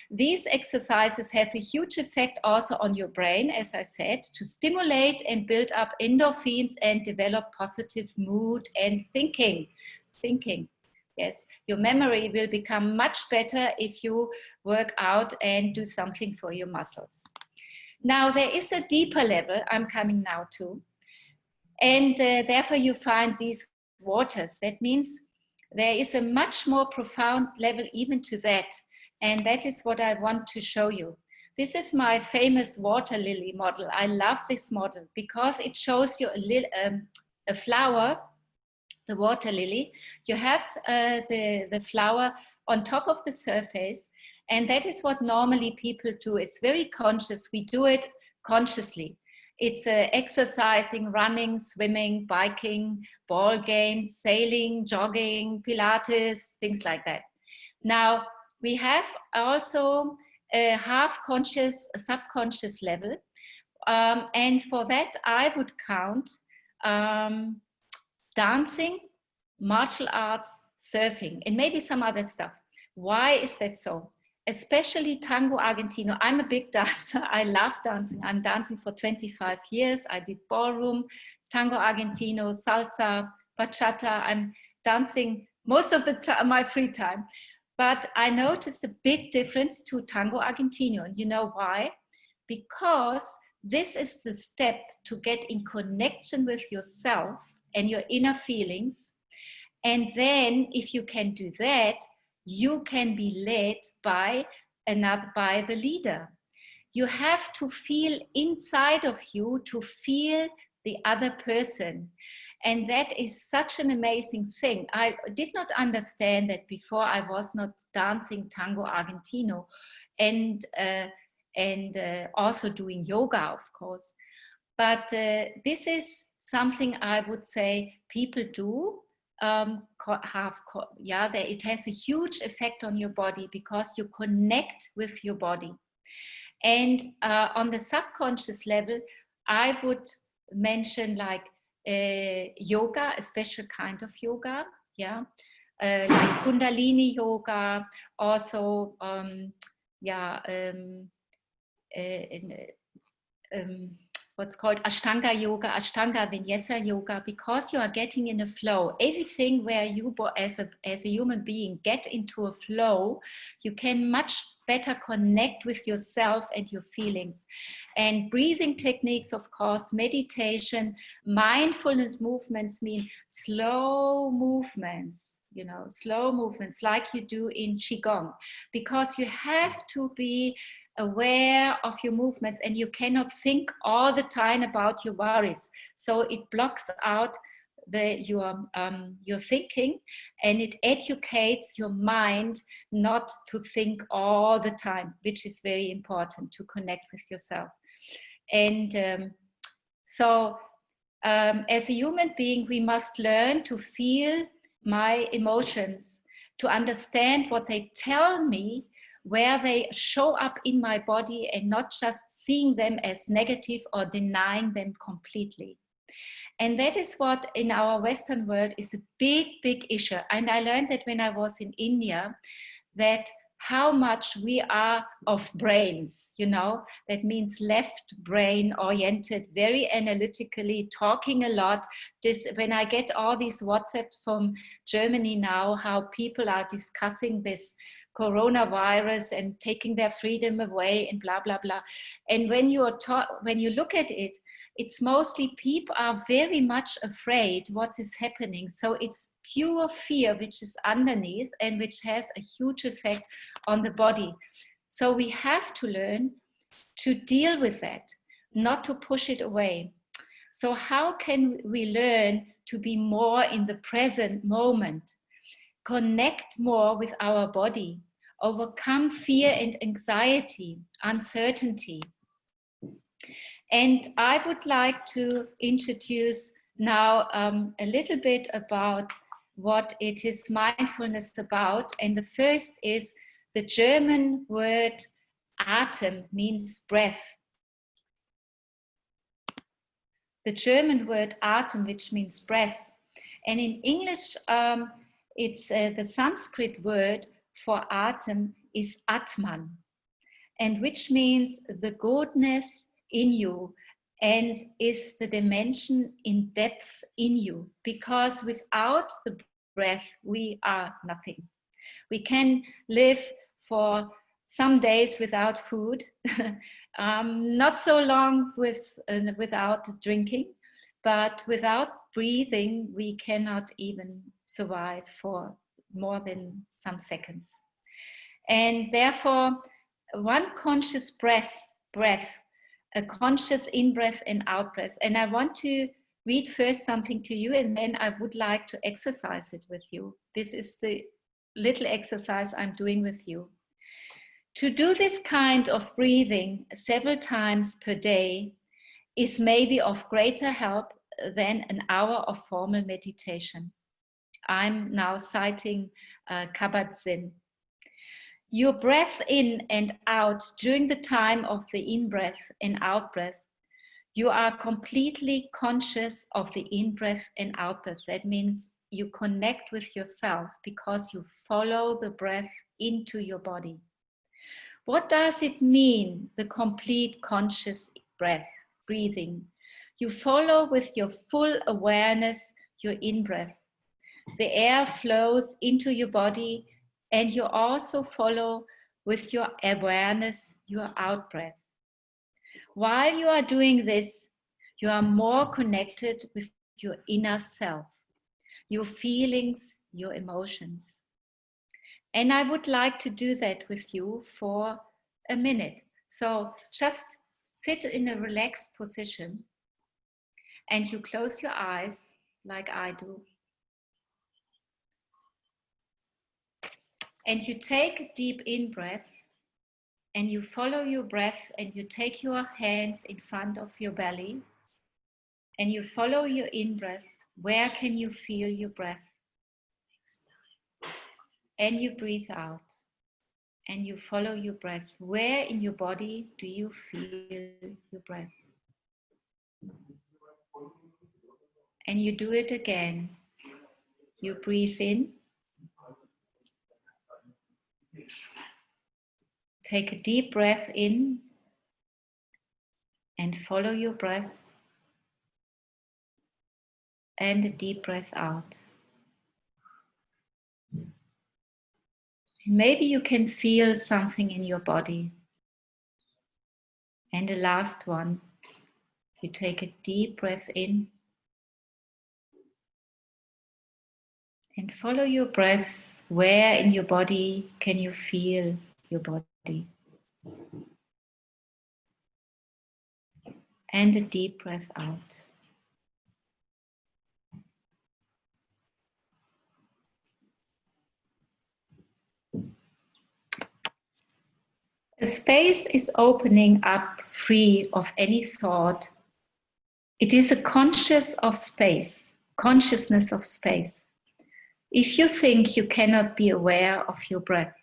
These exercises have a huge effect also on your brain, as I said, to stimulate and build up endorphins and develop positive mood and thinking. Yes, your memory will become much better if you work out and do something for your muscles. Now, there is a deeper level I'm coming now to, and therefore you find these waters. That means there is a much more profound level even to that. And that is what I want to show you. This is my famous water lily model. I love this model because it shows you a flower, the water lily. You have the flower on top of the surface, and that is what normally people do. It's very conscious. We do it consciously. It's exercising, running, swimming, biking, ball games, sailing, jogging, Pilates, things like that. Now, we have also a half-conscious, a subconscious level. And for that, I would count dancing, martial arts, surfing, and maybe some other stuff. Why is that so? Especially tango argentino. I'm a big dancer. I love dancing. I'm dancing for 25 years. I did ballroom, tango argentino, salsa, bachata. I'm dancing most of my free time. But I noticed a big difference to tango argentino. And you know why? Because this is the step to get in connection with yourself and your inner feelings. And then if you can do that, you can be led by the leader. You have to feel inside of you to feel the other person. And that is such an amazing thing. I did not understand that before. I was not dancing tango argentino and also doing yoga, of course. But this is something I would say people do. It has a huge effect on your body because you connect with your body. And on the subconscious level, I would mention like yoga, a special kind of yoga, like Kundalini yoga, also what's called Ashtanga yoga, Ashtanga Vinyasa yoga, because you are getting in a flow. Everything where you as a human being get into a flow, you can much better connect with yourself and your feelings. And breathing techniques, of course, meditation, mindfulness movements mean slow movements, you know, slow movements like you do in Qigong, because you have to be aware of your movements and you cannot think all the time about your worries. So it blocks out your thinking, and it educates your mind not to think all the time, which is very important to connect with yourself. And as a human being, we must learn to feel my emotions, to understand what they tell me, where they show up in my body, and not just seeing them as negative or denying them completely. And that is what in our Western world is a big, big issue. And I learned that when I was in India, that how much we are of brains, you know, that means left brain oriented, very analytically, talking a lot. When I get all these WhatsApps from Germany now, how people are discussing this coronavirus and taking their freedom away and blah, blah, blah. And when you look at it, it's mostly people are very much afraid what is happening. So it's pure fear which is underneath and which has a huge effect on the body. So we have to learn to deal with that, not to push it away. So how can we learn to be more in the present moment, connect more with our body, overcome fear and anxiety, uncertainty? And I would like to introduce now a little bit about what it is mindfulness about. And the first is the German word Atem means breath. The German word Atem, which means breath. And in English, it's the Sanskrit word for Atem is Atman, and which means the goodness in you, and is the dimension in depth in you, because without the breath we are nothing. We can live for some days without food, not so long without drinking, but without breathing we cannot even survive for more than some seconds. And therefore one conscious breath, a conscious in-breath and out-breath. And I want to read first something to you, and then I would like to exercise it with you. This is the little exercise I'm doing with you. To do this kind of breathing several times per day is maybe of greater help than an hour of formal meditation. I'm now citing Kabat-Zinn. Your breath in and out during the time of the in-breath and out-breath, you are completely conscious of the in-breath and out-breath. That means you connect with yourself because you follow the breath into your body. What does it mean, the complete conscious breathing? You follow with your full awareness your in-breath. The air flows into your body, and you also follow with your awareness your out-breath. While you are doing this, you are more connected with your inner self, your feelings, your emotions. And I would like to do that with you for a minute. So just sit in a relaxed position and you close your eyes like I do. And you take a deep in-breath and you follow your breath and you take your hands in front of your belly and you follow your in-breath. Where can you feel your breath? And you breathe out and you follow your breath. Where in your body do you feel your breath? And you do it again. You breathe in. Take a deep breath in And follow your breath. And a deep breath out. Maybe you can feel something in your body. And the last one, you take a deep breath in and follow your breath. Where in your body can you feel your body? And a deep breath out. A space is opening up free of any thought. It is a consciousness of space. If you think you cannot be aware of your breath,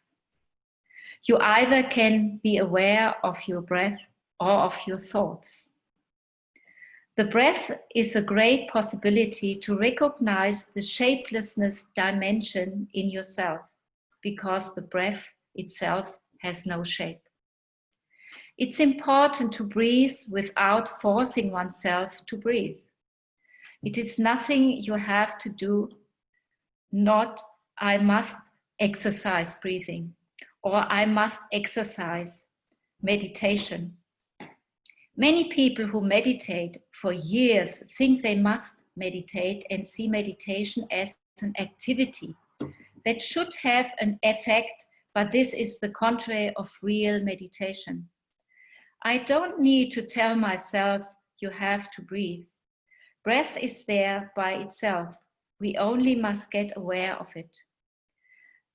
you either can be aware of your breath or of your thoughts. The breath is a great possibility to recognize the shapelessness dimension in yourself, because the breath itself has no shape. It's important to breathe without forcing oneself to breathe. It is nothing you have to do, not I must exercise breathing or I must exercise meditation. Many people who meditate for years think they must meditate and see meditation as an activity that should have an effect, but this is the contrary of real meditation. I don't need to tell myself you have to breathe. Breath is there by itself. We only must get aware of it.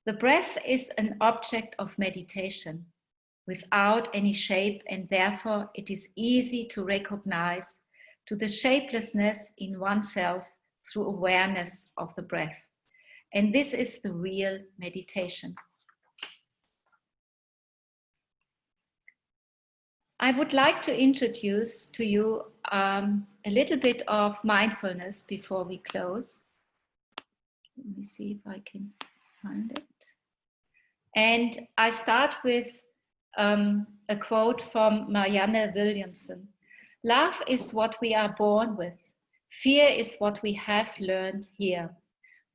The breath is an object of meditation without any shape, and therefore it is easy to recognize to the shapelessness in oneself through awareness of the breath. And this is the real meditation. I would like to introduce to you a little bit of mindfulness before we close. Let me see if I can find it. And I start with a quote from Marianne Williamson. Love is what we are born with. Fear is what we have learned here.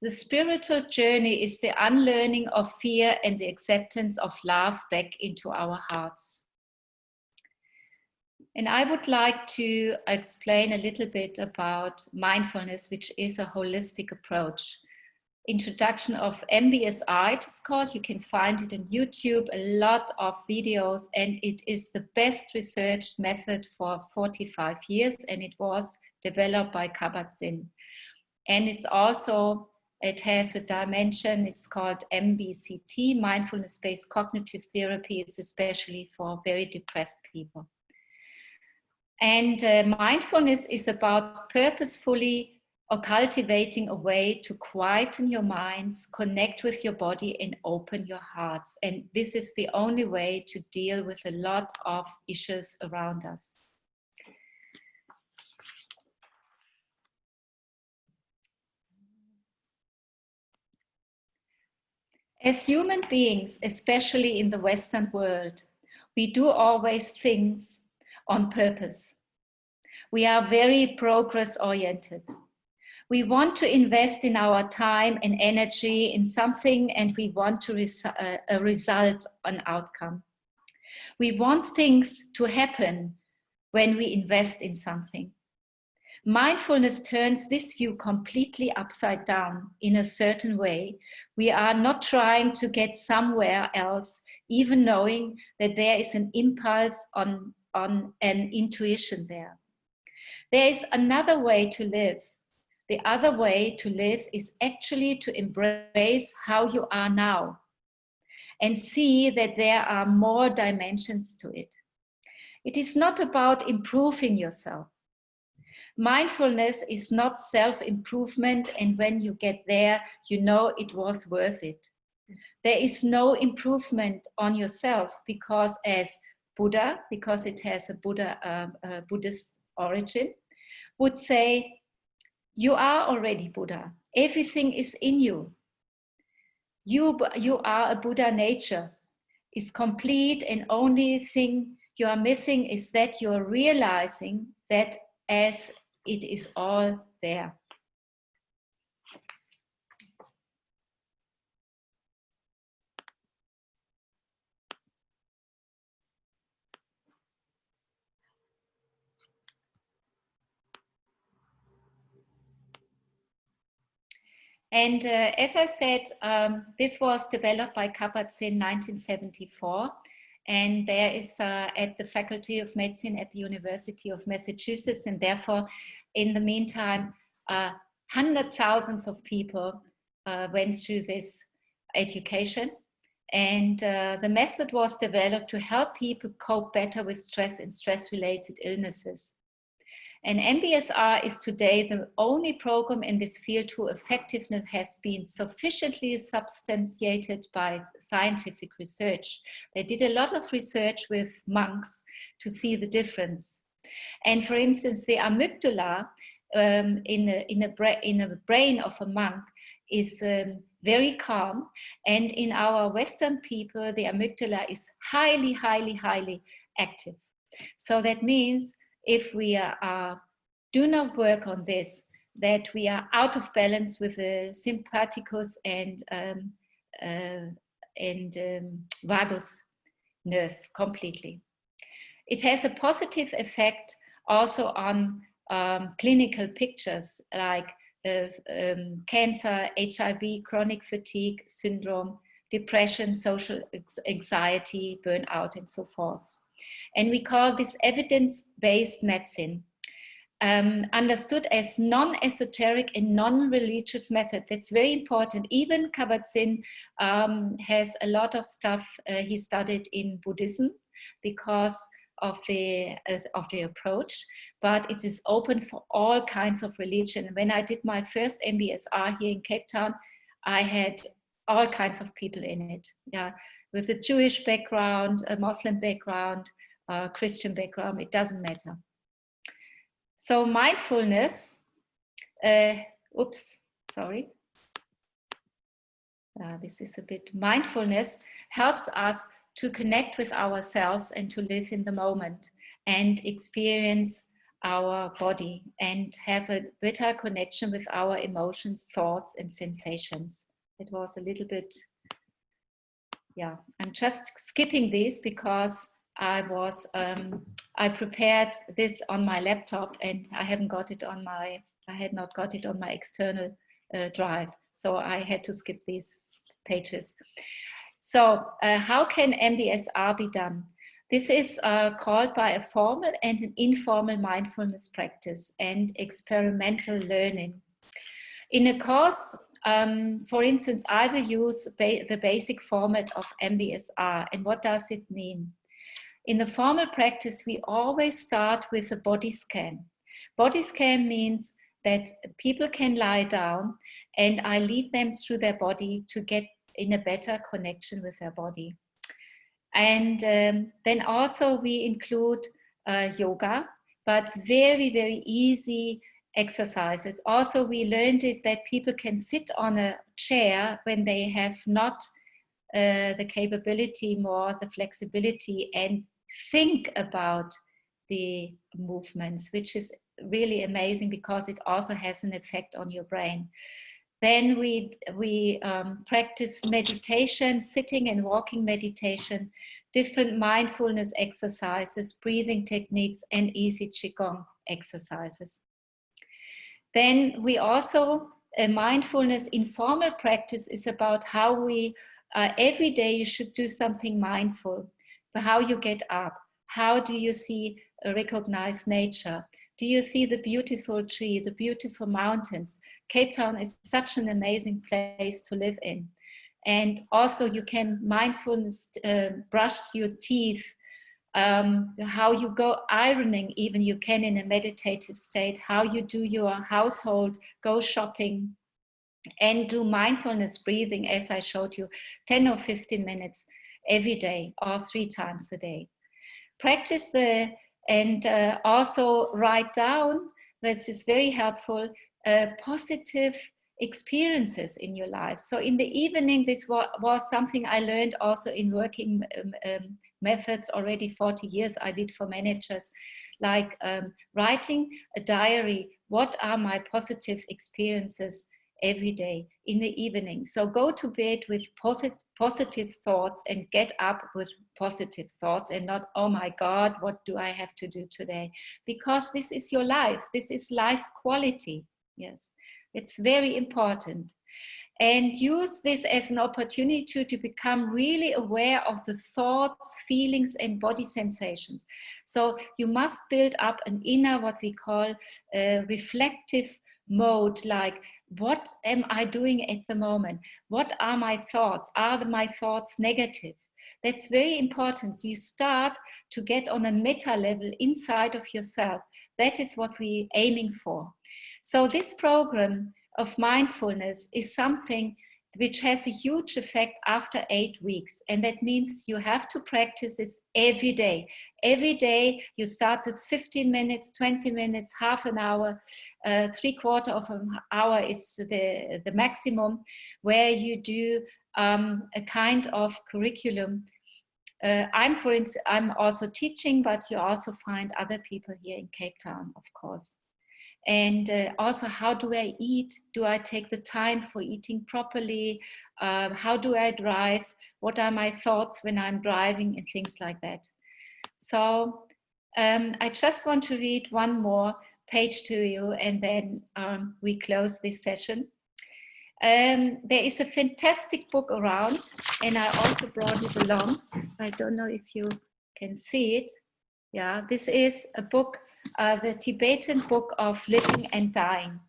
The spiritual journey is the unlearning of fear and the acceptance of love back into our hearts. And I would like to explain a little bit about mindfulness, which is a holistic approach. Introduction of MBSR, it is called. You can find it on YouTube, a lot of videos, and it is the best researched method for 45 years, and it was developed by Kabat-Zinn. And it's also, it has a dimension, it's called MBCT, mindfulness-based cognitive therapy. It's especially for very depressed people. And mindfulness is about purposefully or cultivating a way to quieten your minds, connect with your body, and open your hearts. And this is the only way to deal with a lot of issues around us. As human beings, especially in the Western world, we do always things on purpose. We are very progress-oriented. We want to invest in our time and energy in something, and we want to a result, an outcome. We want things to happen when we invest in something. Mindfulness turns this view completely upside down in a certain way. We are not trying to get somewhere else, even knowing that there is an impulse on an intuition there. There is another way to live. The other way to live is actually to embrace how you are now and see that there are more dimensions to it. It is not about improving yourself. Mindfulness is not self-improvement, and when you get there, you know it was worth it. There is no improvement on yourself, because as Buddha, because it has a Buddhist origin, would say, you are already Buddha. Everything is in you. You are a Buddha nature. Is complete, and only thing you are missing is that you're realizing that as it is all there. And as I said, this was developed by Kabat-Zinn in 1974. And there is at the Faculty of Medicine at the University of Massachusetts. And therefore, in the meantime, hundreds of thousands of people went through this education. And the method was developed to help people cope better with stress and stress-related illnesses. And MBSR is today the only program in this field whose effectiveness has been sufficiently substantiated by scientific research. They did a lot of research with monks to see the difference. And for instance, the amygdala in a brain of a monk is very calm. And in our Western people, the amygdala is highly, highly, highly active. So that means if we do not work on this, that we are out of balance with the sympathicus and vagus nerve completely. It has a positive effect also on clinical pictures like cancer, HIV, chronic fatigue syndrome, depression, social anxiety, burnout, and so forth. And we call this evidence-based medicine, understood as non-esoteric and non-religious method. That's very important. Even Kabat-Zinn has a lot of stuff he studied in Buddhism because of the approach, but it is open for all kinds of religion. When I did my first MBSR here in Cape Town, I had all kinds of people in it, yeah, with a Jewish background, a Muslim background, Christian background, it doesn't matter. So mindfulness, mindfulness helps us to connect with ourselves and to live in the moment and experience our body and have a better connection with our emotions, thoughts, and sensations. It was a little bit, yeah, I'm just skipping this because I prepared this on my laptop and I had not got it on my external drive. So I had to skip these pages. So how can MBSR be done? This is called by a formal and an informal mindfulness practice and experimental learning. In a course, for instance, I will use the basic format of MBSR. And what does it mean? In the formal practice, we always start with a body scan. Body scan means that people can lie down and I lead them through their body to get in a better connection with their body. And then also we include yoga, but very, very easy exercises. Also, we learned it that people can sit on a chair when they have not the capability, more the flexibility, and think about the movements, which is really amazing because it also has an effect on your brain. Then we practice meditation, sitting and walking meditation, different mindfulness exercises, breathing techniques, and easy Qigong exercises. Then we also, mindfulness informal practice is about how we, every day you should do something mindful, how you get up, how do you see, recognize nature, do you see the beautiful tree, the beautiful mountains. Cape Town is such an amazing place to live in. And also you can mindfulness, brush your teeth, how you go ironing, even you can in a meditative state, how you do your household, go shopping, and do mindfulness breathing, as I showed you, 10 or 15 minutes every day or 3 times a day. Practice and also write down, this is very helpful, positive experiences in your life. So in the evening, this was something I learned also in working methods already 40 years I did for managers, like writing a diary. What are my positive experiences every day in the evening? So go to bed with positive thoughts and get up with positive thoughts, and not, oh my God, what do I have to do today? Because this is your life. This is life quality. Yes, it's very important. And use this as an opportunity to become really aware of the thoughts, feelings, and body sensations. So you must build up an inner, what we call a reflective mode, like, what am I doing at the moment? What are my thoughts? Are my thoughts negative? That's very important. So you start to get on a meta level inside of yourself. That is what we're aiming for. So this program of mindfulness is something which has a huge effect after 8 weeks. And that means you have to practice this every day. Every day you start with 15 minutes, 20 minutes, half an hour, 3/4 of an hour is the maximum, where you do a kind of curriculum. I'm also teaching, but you also find other people here in Cape Town, of course. And also, how do I eat? Do I take the time for eating properly? How do I drive? What are my thoughts when I'm driving, and things like that? So I just want to read one more page to you, and then we close this session. There is a fantastic book around, and I also brought it along. I don't know if you can see it. Yeah, this is a book, the Tibetan book of living and dying.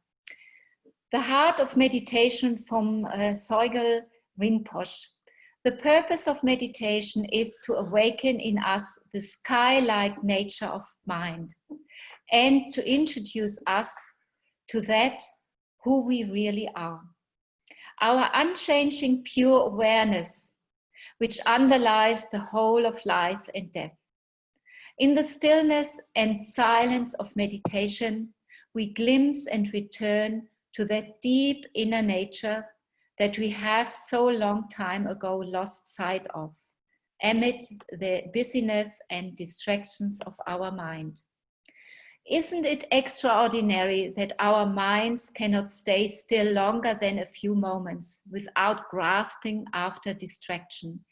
The Heart of Meditation from Sogyal Rinpoche. The purpose of meditation is to awaken in us the sky-like nature of mind, and to introduce us to that who we really are. Our unchanging pure awareness, which underlies the whole of life and death. In the stillness and silence of meditation, we glimpse and return to that deep inner nature that we have so long time ago lost sight of, amid the busyness and distractions of our mind. Isn't it extraordinary that our minds cannot stay still longer than a few moments without grasping after distraction?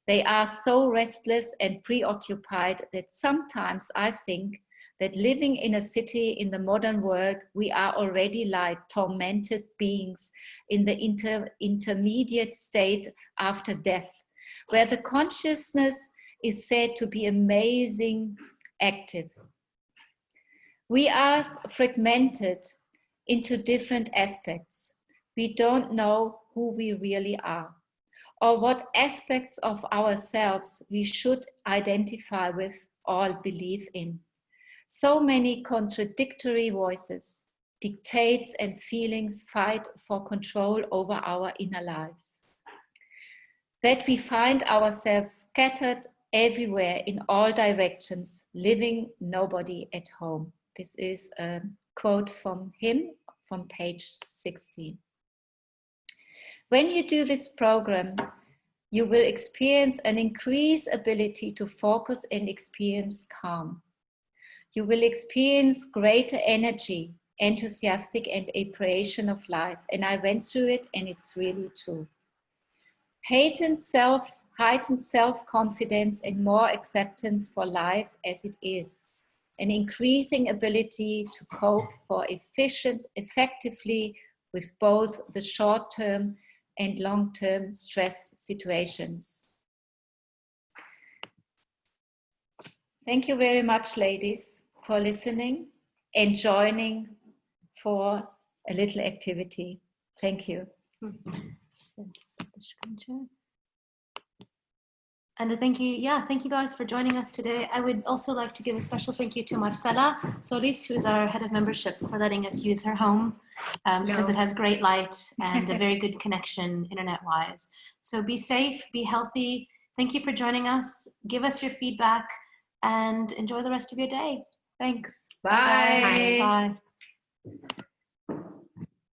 They are so restless and preoccupied that sometimes I think that living in a city in the modern world, we are already like tormented beings in the intermediate state after death, where the consciousness is said to be amazing active. We are fragmented into different aspects. We don't know who we really are, or what aspects of ourselves we should identify with or believe in. So many contradictory voices, dictates and feelings fight for control over our inner lives. That we find ourselves scattered everywhere in all directions, living nobody at home. This is a quote from him from page 16. When you do this program, you will experience an increased ability to focus and experience calm. You will experience greater energy, enthusiastic and appreciation of life. And I went through it, and it's really true. Heightened self-confidence and more acceptance for life as it is. An increasing ability to cope effectively with both the short-term and long-term stress situations. Thank you very much, ladies, for listening and joining for a little activity. Thank you. Let's stop the screen share. And thank you guys for joining us today. I would also like to give a special thank you to Marcela Solis, who's our head of membership, for letting us use her home because it has great light and a very good connection internet-wise. So be safe, be healthy. Thank you for joining us. Give us your feedback and enjoy the rest of your day. Thanks. Bye. Bye.